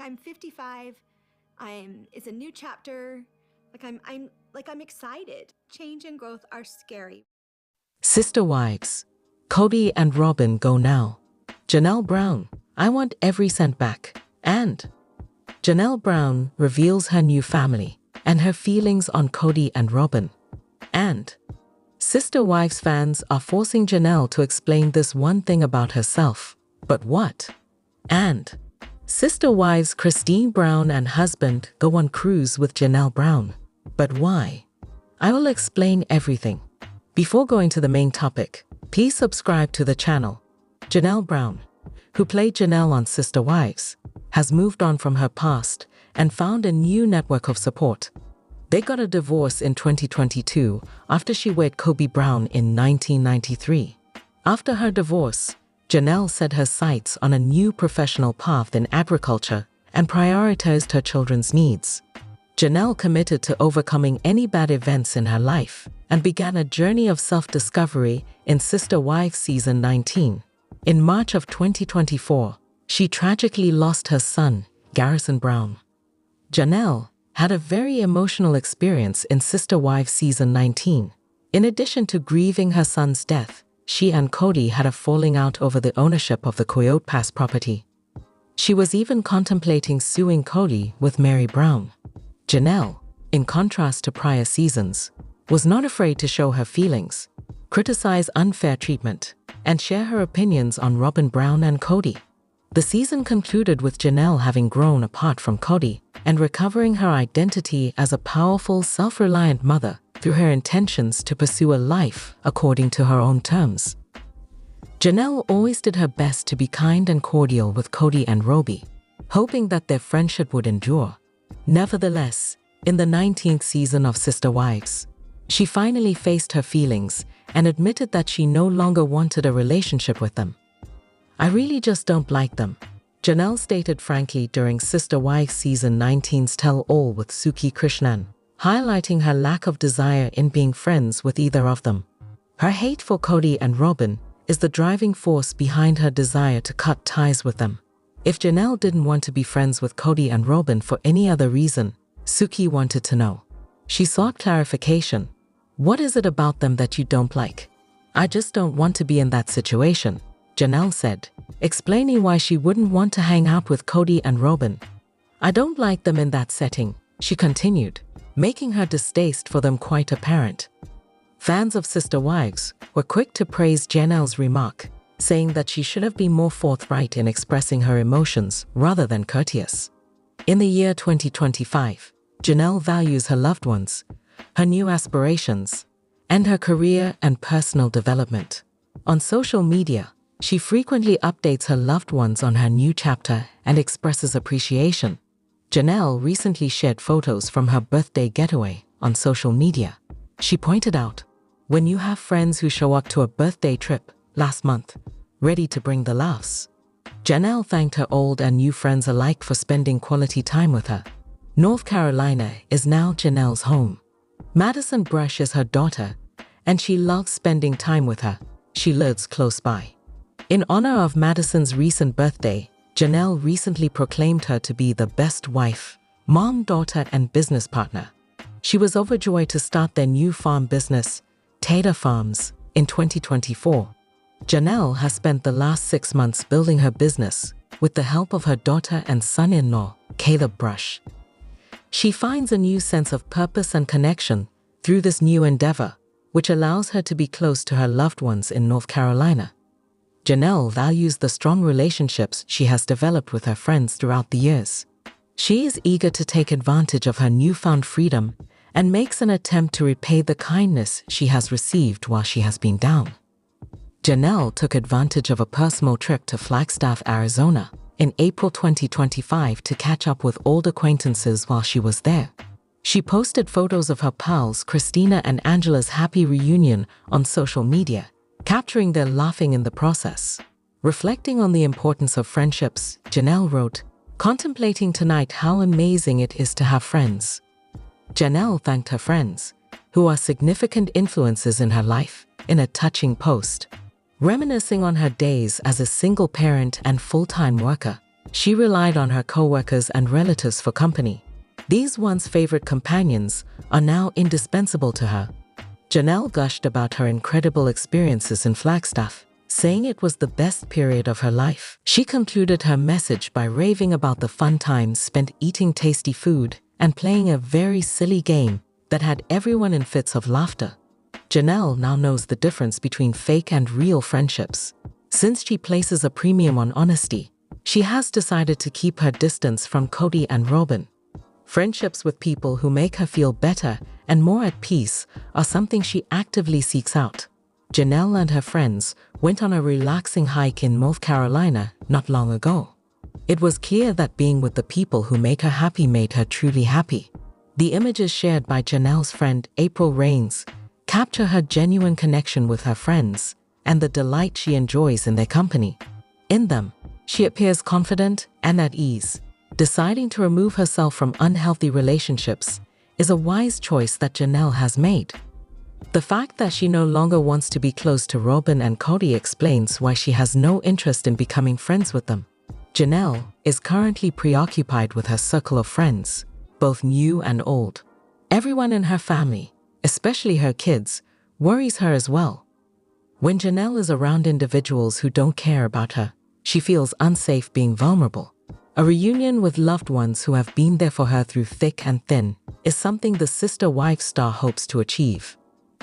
I'm 55. It's a new chapter. I'm excited. Change and growth are scary. Sister wives, Cody and Robyn go now. Janelle Brown, I want every cent back. And Janelle Brown reveals her new family and her feelings on Cody and Robyn. And Sister Wives fans are forcing Janelle to explain this one thing about herself. But what? And Sister Wives Christine Brown and husband go on cruise with Janelle Brown. But why? I will explain everything. Before going to the main topic, please subscribe to the channel. Janelle Brown, who played Janelle on Sister Wives, has moved on from her past and found a new network of support. They got a divorce in 2022 after she wed Cody Brown in 1993. After her divorce, Janelle set her sights on a new professional path in agriculture and prioritized her children's needs. Janelle committed to overcoming any bad events in her life and began a journey of self-discovery in Sister Wives Season 19. In March of 2024, she tragically lost her son, Garrison Brown. Janelle had a very emotional experience in Sister Wives Season 19. In addition to grieving her son's death, she and Cody had a falling out over the ownership of the Coyote Pass property. She was even contemplating suing Cody with Mary Brown. Janelle, in contrast to prior seasons, was not afraid to show her feelings, criticize unfair treatment, and share her opinions on Robyn Brown and Cody. The season concluded with Janelle having grown apart from Cody and recovering her identity as a powerful, self-reliant mother through her intentions to pursue a life according to her own terms. Janelle always did her best to be kind and cordial with Cody and Robyn, hoping that their friendship would endure. Nevertheless, in the 19th season of Sister Wives, she finally faced her feelings and admitted that she no longer wanted a relationship with them. I really just don't like them, Janelle stated frankly during Sister Wives Season 19's Tell All with Suki Krishnan, highlighting her lack of desire in being friends with either of them. Her hate for Cody and Robyn is the driving force behind her desire to cut ties with them. If Janelle didn't want to be friends with Cody and Robyn for any other reason, Suki wanted to know. She sought clarification. What is it about them that you don't like? I just don't want to be in that situation, Janelle said, explaining why she wouldn't want to hang out with Cody and Robyn. I don't like them in that setting, she continued, making her distaste for them quite apparent. Fans of Sister Wives were quick to praise Janelle's remark, saying that she should have been more forthright in expressing her emotions rather than courteous. In the year 2025, Janelle values her loved ones, her new aspirations, and her career and personal development. On social media, she frequently updates her loved ones on her new chapter and expresses appreciation. Janelle recently shared photos from her birthday getaway on social media. She pointed out, "When you have friends who show up to a birthday trip last month, ready to bring the laughs." Janelle thanked her old and new friends alike for spending quality time with her. North Carolina is now Janelle's home. Madison Brush is her daughter, and she loves spending time with her. She lives close by. In honor of Madison's recent birthday, Janelle recently proclaimed her to be the best wife, mom, daughter, and business partner. She was overjoyed to start their new farm business, Tater Farms, in 2024. Janelle has spent the last 6 months building her business with the help of her daughter and son-in-law, Caleb Brush. She finds a new sense of purpose and connection through this new endeavor, which allows her to be close to her loved ones in North Carolina. Janelle values the strong relationships she has developed with her friends throughout the years. She is eager to take advantage of her newfound freedom and makes an attempt to repay the kindness she has received while she has been down. Janelle took advantage of a personal trip to Flagstaff, Arizona, in April 2025 to catch up with old acquaintances while she was there. She posted photos of her pals Christina and Angela's happy reunion on social media, capturing their laughing in the process. Reflecting on the importance of friendships, Janelle wrote, "Contemplating tonight how amazing it is to have friends." Janelle thanked her friends, who are significant influences in her life, in a touching post. Reminiscing on her days as a single parent and full-time worker, She relied on her coworkers and relatives for company. These once favorite companions are now indispensable to her. Janelle gushed about her incredible experiences in Flagstaff, saying it was the best period of her life. She concluded her message by raving about the fun times spent eating tasty food and playing a very silly game that had everyone in fits of laughter. Janelle now knows the difference between fake and real friendships. Since she places a premium on honesty, she has decided to keep her distance from Cody and Robyn. Friendships with people who make her feel better and more at peace are something she actively seeks out. Janelle and her friends went on a relaxing hike in North Carolina not long ago. It was clear that being with the people who make her happy made her truly happy. The images shared by Janelle's friend April Rains capture her genuine connection with her friends and the delight she enjoys in their company. In them, she appears confident and at ease. Deciding to remove herself from unhealthy relationships is a wise choice that Janelle has made. The fact that she no longer wants to be close to Robyn and Cody explains why she has no interest in becoming friends with them. Janelle is currently preoccupied with her circle of friends, both new and old. Everyone in her family, especially her kids, worries her as well. When Janelle is around individuals who don't care about her, she feels unsafe being vulnerable. A reunion with loved ones who have been there for her through thick and thin is something the Sister Wives star hopes to achieve.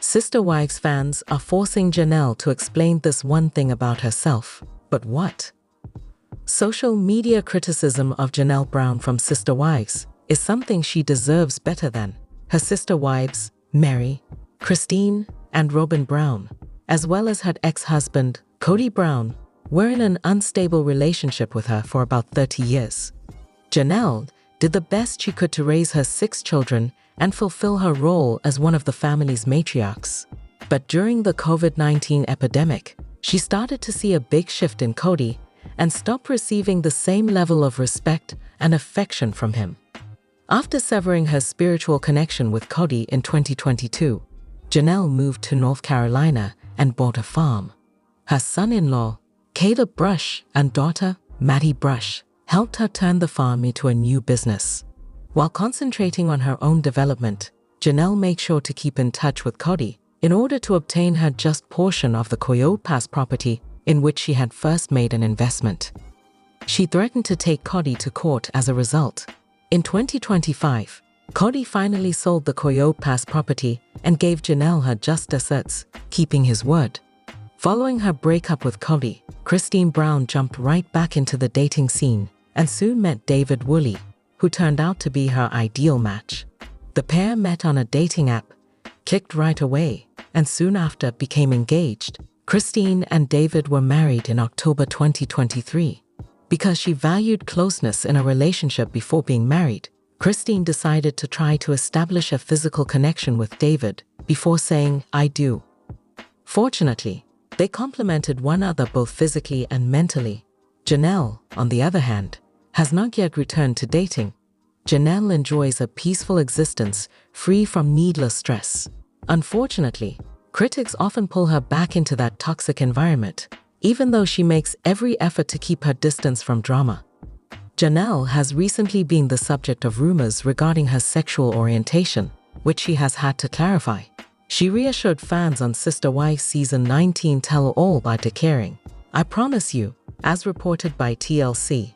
Sister Wives fans are forcing Janelle to explain this one thing about herself. But what? Social media criticism of Janelle Brown from Sister Wives is something she deserves better than. Her sister wives, Mary, Christine, and Robyn Brown, as well as her ex-husband, Cody Brown, were in an unstable relationship with her for about 30 years. Janelle did the best she could to raise her 6 children and fulfill her role as one of the family's matriarchs. But during the COVID-19 epidemic, she started to see a big shift in Cody and stopped receiving the same level of respect and affection from him. After severing her spiritual connection with Cody in 2022, Janelle moved to North Carolina and bought a farm. Her son-in-law, Caleb Brush, and daughter, Maddie Brush, helped her turn the farm into a new business. While concentrating on her own development, Janelle made sure to keep in touch with Cody in order to obtain her just portion of the Coyote Pass property in which she had first made an investment. She threatened to take Cody to court as a result. In 2025, Cody finally sold the Coyote Pass property and gave Janelle her just desserts, keeping his word. Following her breakup with Cody, Christine Brown jumped right back into the dating scene and soon met David Woolley, who turned out to be her ideal match. The pair met on a dating app, clicked right away, and soon after became engaged. Christine and David were married in October 2023. Because she valued closeness in a relationship before being married, Christine decided to try to establish a physical connection with David before saying, "I do." Fortunately, they complemented one another both physically and mentally. Janelle, on the other hand, has not yet returned to dating. Janelle enjoys a peaceful existence free from needless stress. Unfortunately, critics often pull her back into that toxic environment, even though she makes every effort to keep her distance from drama. Janelle has recently been the subject of rumors regarding her sexual orientation, which she has had to clarify. She reassured fans on Sister Wives Season 19 Tell-All by declaring, "I promise you, as reported by TLC,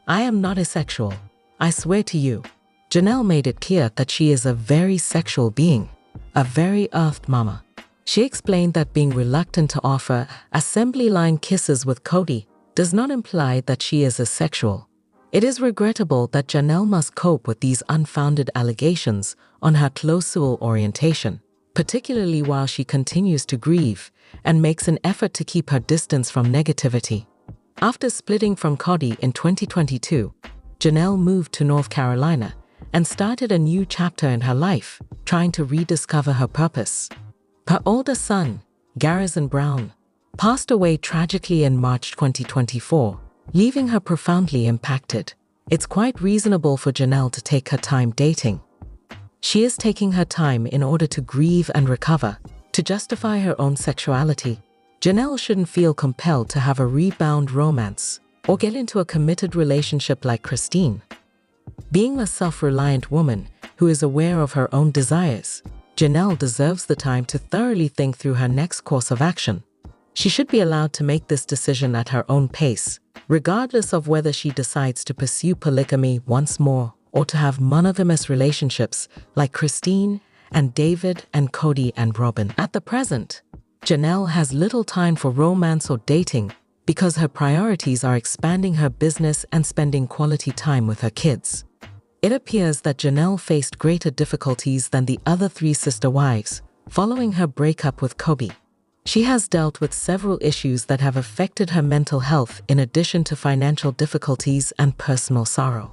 I am not asexual. I swear to you." Janelle made it clear that she is a very sexual being, a very earthed mama. She explained that being reluctant to offer assembly line kisses with Cody does not imply that she is asexual. It is regrettable that Janelle must cope with these unfounded allegations on her close soul orientation, particularly while she continues to grieve and makes an effort to keep her distance from negativity. After splitting from Cody in 2022, Janelle moved to North Carolina and started a new chapter in her life, trying to rediscover her purpose. Her older son, Garrison Brown, passed away tragically in March 2024, leaving her profoundly impacted. It's quite reasonable for Janelle to take her time dating. She is taking her time in order to grieve and recover. To justify her own sexuality, Janelle shouldn't feel compelled to have a rebound romance. or get into a committed relationship like Christine. Being a self-reliant woman who is aware of her own desires, Janelle deserves the time to thoroughly think through her next course of action. She should be allowed to make this decision at her own pace, regardless of whether she decides to pursue polygamy once more or to have monogamous relationships like Christine and David and Cody and Robyn. At the present, Janelle has little time for romance or dating because her priorities are expanding her business and spending quality time with her kids. It appears that Janelle faced greater difficulties than the other three sister wives following her breakup with Cody. She has dealt with several issues that have affected her mental health in addition to financial difficulties and personal sorrow.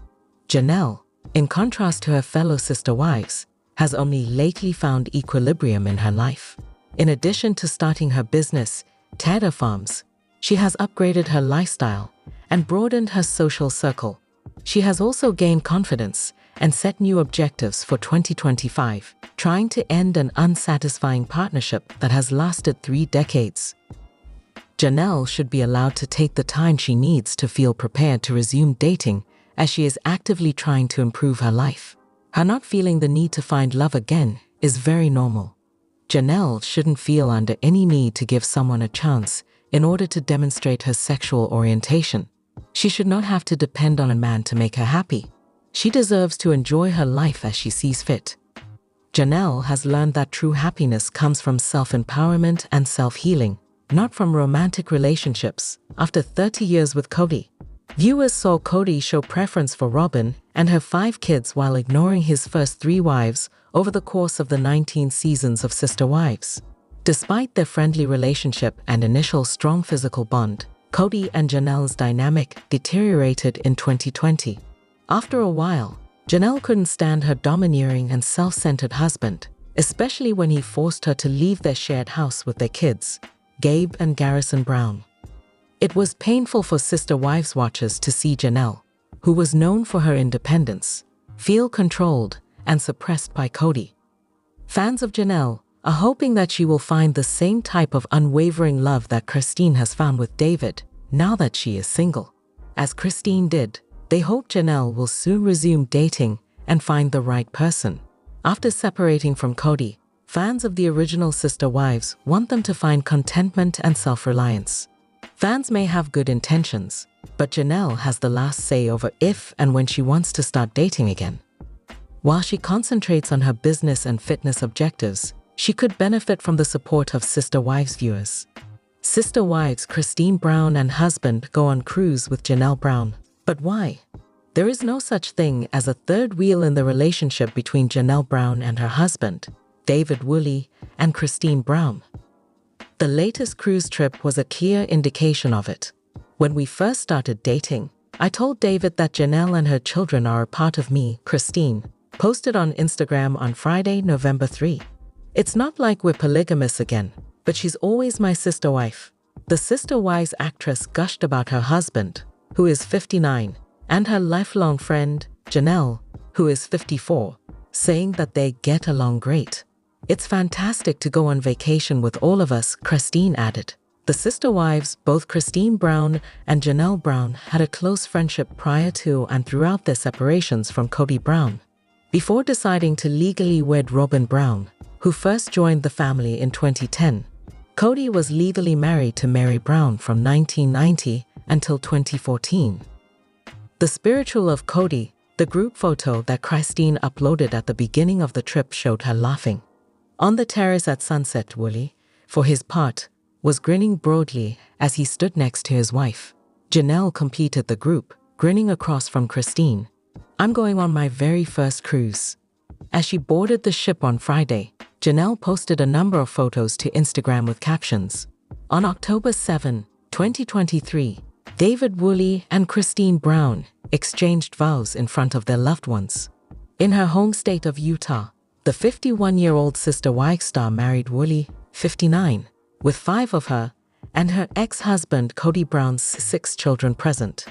Janelle, in contrast to her fellow sister wives, has only lately found equilibrium in her life. In addition to starting her business, Tada Farms, she has upgraded her lifestyle and broadened her social circle. She has also gained confidence and set new objectives for 2025, trying to end an unsatisfying partnership that has lasted 3 decades. Janelle should be allowed to take the time she needs to feel prepared to resume dating as she is actively trying to improve her life. Her not feeling the need to find love again is very normal. Janelle shouldn't feel under any need to give someone a chance in order to demonstrate her sexual orientation. She should not have to depend on a man to make her happy. She deserves to enjoy her life as she sees fit. Janelle has learned that true happiness comes from self-empowerment and self-healing, not from romantic relationships. After 30 years with Cody, viewers saw Cody show preference for Robyn and her 5 kids while ignoring his first 3 wives over the course of the 19 seasons of Sister Wives. Despite their friendly relationship and initial strong physical bond, Cody and Janelle's dynamic deteriorated in 2020. After a while, Janelle couldn't stand her domineering and self-centered husband, especially when he forced her to leave their shared house with their kids, Gabe and Garrison Brown. It was painful for Sister Wives watchers to see Janelle, who was known for her independence, feel controlled and suppressed by Cody. Fans of Janelle are hoping that she will find the same type of unwavering love that Christine has found with David now that she is single. As Christine did, they hope Janelle will soon resume dating and find the right person. After separating from Cody, fans of the original Sister Wives want them to find contentment and self-reliance. Fans may have good intentions, but Janelle has the last say over if and when she wants to start dating again. While she concentrates on her business and fitness objectives, she could benefit from the support of Sister Wives viewers. Sister Wives Christine Brown and husband go on cruise with Janelle Brown. But why? There is no such thing as a third wheel in the relationship between Janelle Brown and her husband, David Woolley, and Christine Brown. The latest cruise trip was a clear indication of it. When we first started dating, I told David that Janelle and her children are a part of me, Christine, posted on Instagram on Friday, November 3. It's not like we're polygamous again, but she's always my sister wife. The Sister Wives actress gushed about her husband, who is 59, and her lifelong friend, Janelle, who is 54, saying that they get along great. It's fantastic to go on vacation with all of us, Christine added. The Sister Wives, both Christine Brown and Janelle Brown, had a close friendship prior to and throughout their separations from Cody Brown. Before deciding to legally wed Robyn Brown, who first joined the family in 2010, Cody was legally married to Mary Brown from 1990 until 2014. The Spiritual of Cody, the group photo that Christine uploaded at the beginning of the trip, showed her laughing. On the terrace at sunset, Woolley, for his part, was grinning broadly as he stood next to his wife. Janelle completed the group, grinning across from Christine. "I'm going on my very first cruise." As she boarded the ship on Friday, Janelle posted a number of photos to Instagram with captions. On October 7, 2023, David Woolley and Christine Brown exchanged vows in front of their loved ones. In her home state of Utah, the 51-year-old Sister Wives star married Woolley, 59, with 5 of her and her ex-husband Cody Brown's 6 children present.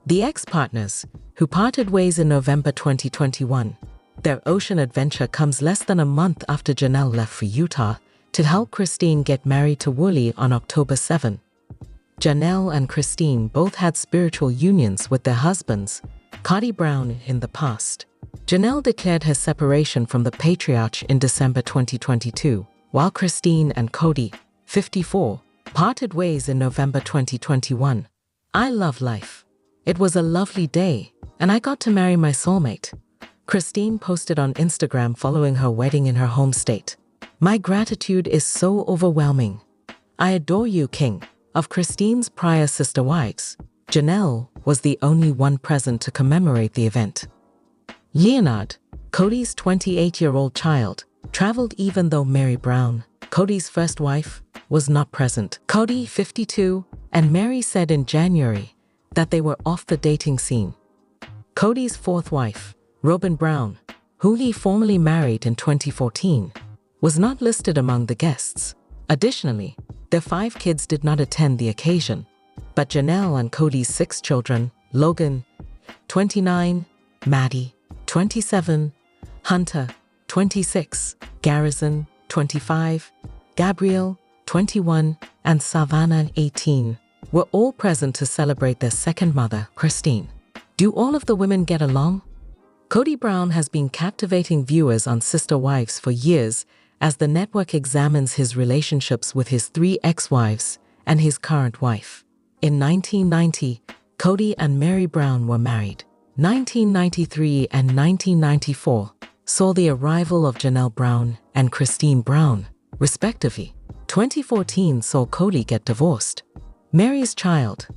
The ex-partners, who parted ways in November 2021, their ocean adventure comes less than a month after Janelle left for Utah to help Christine get married to Woolley on October 7. Janelle and Christine both had spiritual unions with their husbands, Cody Brown, in the past. Janelle declared her separation from the patriarch in December 2022, while Christine and Cody, 54, parted ways in November 2021. I love life. It was a lovely day, and I got to marry my soulmate. Christine posted on Instagram following her wedding in her home state. My gratitude is so overwhelming. I adore you, King. Of Christine's prior sister wives, Janelle was the only one present to commemorate the event. Leonard, Cody's 28-year-old child, traveled even though Mary Brown, Cody's first wife, was not present. Cody, 52, and Mary said in January that they were off the dating scene. Cody's fourth wife, Robyn Brown, who he formally married in 2014, was not listed among the guests. Additionally, their 5 kids did not attend the occasion, but Janelle and Cody's 6 children, Logan, 29, Maddie, 27, Hunter, 26, Garrison, 25, Gabriel, 21, and Savannah, 18, were all present to celebrate their second mother, Christine. Do all of the women get along? Cody Brown has been captivating viewers on Sister Wives for years as the network examines his relationships with his 3 ex-wives and his current wife. In 1990, Cody and Mary Brown were married. 1993 and 1994 saw the arrival of Janelle Brown and Christine Brown, respectively. 2014 saw Cody get divorced. Mary's child,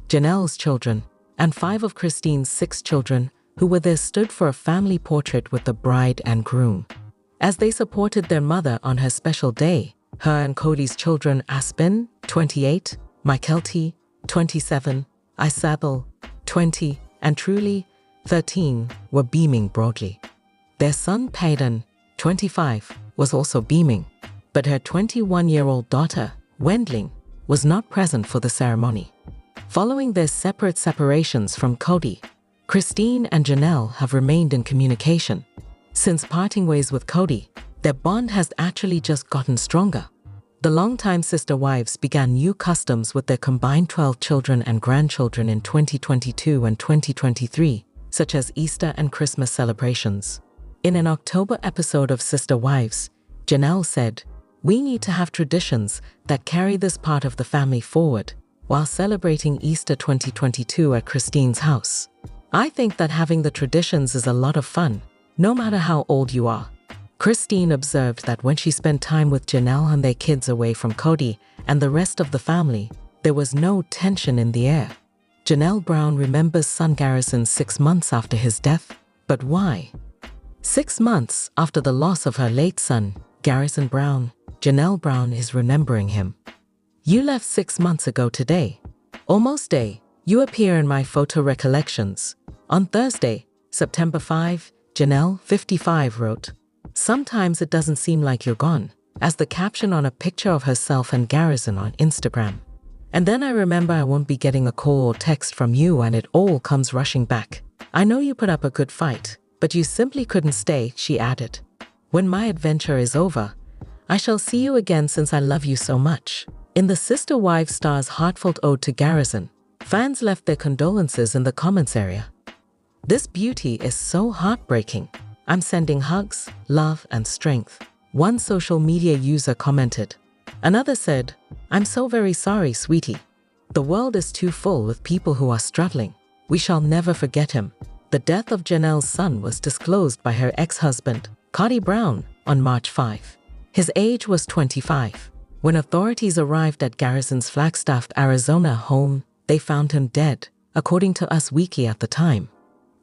Janelle's children, and 5 of Christine's 6 children who were there stood for a family portrait with the bride and groom. As they supported their mother on her special day, her and Cody's children Aspen, 28, Mykelti, 27, Isabel, 20, and Truly, 13, were beaming broadly. Their son Payton, 25, was also beaming, but her 21-year-old daughter, Wendling, was not present for the ceremony. Following their separate separations from Cody, Christine and Janelle have remained in communication. Since parting ways with Cody, their bond has actually just gotten stronger. The longtime sister wives began new customs with their combined 12 children and grandchildren in 2022 and 2023, such as Easter and Christmas celebrations. In an October episode of Sister Wives, Janelle said, "We need to have traditions that carry this part of the family forward," while celebrating Easter 2022 at Christine's house. "I think that having the traditions is a lot of fun, no matter how old you are." Christine observed that when she spent time with Janelle and their kids away from Cody and the rest of the family, there was no tension in the air. Janelle Brown remembers son Garrison 6 months after his death, but why? 6 months after the loss of her late son, Garrison Brown, Janelle Brown is remembering him. "You left 6 months ago today. Almost day, you appear in my photo recollections. On Thursday, September 5, Janelle, 55, wrote, "Sometimes it doesn't seem like you're gone," as the caption on a picture of herself and Garrison on Instagram. "And then I remember I won't be getting a call or text from you and it all comes rushing back. I know you put up a good fight, but you simply couldn't stay," she added. "When my adventure is over, I shall see you again since I love you so much." In the Sister Wives star's heartfelt ode to Garrison, fans left their condolences in the comments area. "This beauty is so heartbreaking. I'm sending hugs, love, and strength," one social media user commented. Another said, "I'm so very sorry, sweetie. The world is too full with people who are struggling. We shall never forget him." The death of Janelle's son was disclosed by her ex-husband, Cody Brown, on March 5. His age was 25. When authorities arrived at Garrison's Flagstaff, Arizona home, they found him dead, according to Us Weekly at the time.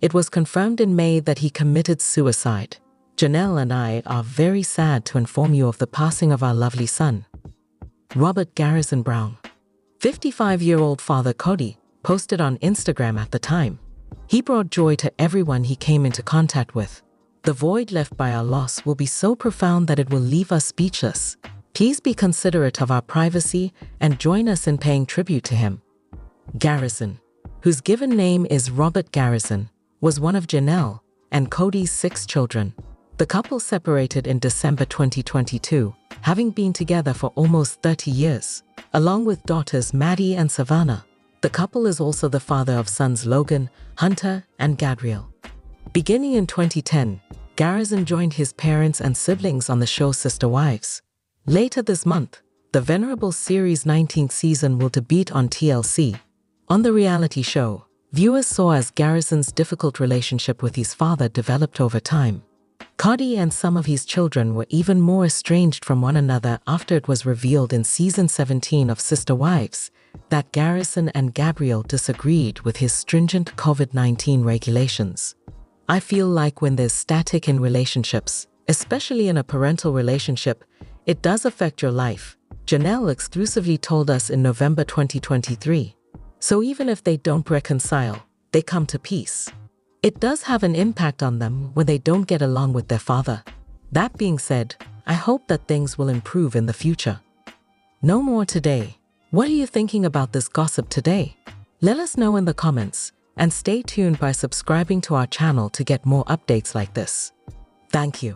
It was confirmed in May that he committed suicide. Janelle and I are very sad to inform you of the passing of our lovely son, Robert Garrison Brown. 55-year-old father Cody posted on Instagram at the time. "He brought joy to everyone he came into contact with. The void left by our loss will be so profound that it will leave us speechless. Please be considerate of our privacy and join us in paying tribute to him." Garrison, whose given name is Robert Garrison, was one of Janelle and Cody's 6 children. The couple separated in December 2022, having been together for almost 30 years. along with daughters Maddie and Savannah. The couple is also the father of sons Logan, Hunter, and Gabriel. Beginning in 2010, Garrison joined his parents and siblings on the show Sister Wives. Later this month, the venerable series' 19th season will debut on TLC. On the reality show, viewers saw as Garrison's difficult relationship with his father developed over time. Cody and some of his children were even more estranged from one another after it was revealed in season 17 of Sister Wives that Garrison and Gabriel disagreed with his stringent COVID-19 regulations. I feel like when there's static in relationships, especially in a parental relationship, it does affect your life, Janelle exclusively told us in November 2023. So even if they don't reconcile, they come to peace. It does have an impact on them when they don't get along with their father. That being said, I hope that things will improve in the future. No more today. What are you thinking about this gossip today? Let us know in the comments, and stay tuned by subscribing to our channel to get more updates like this. Thank you.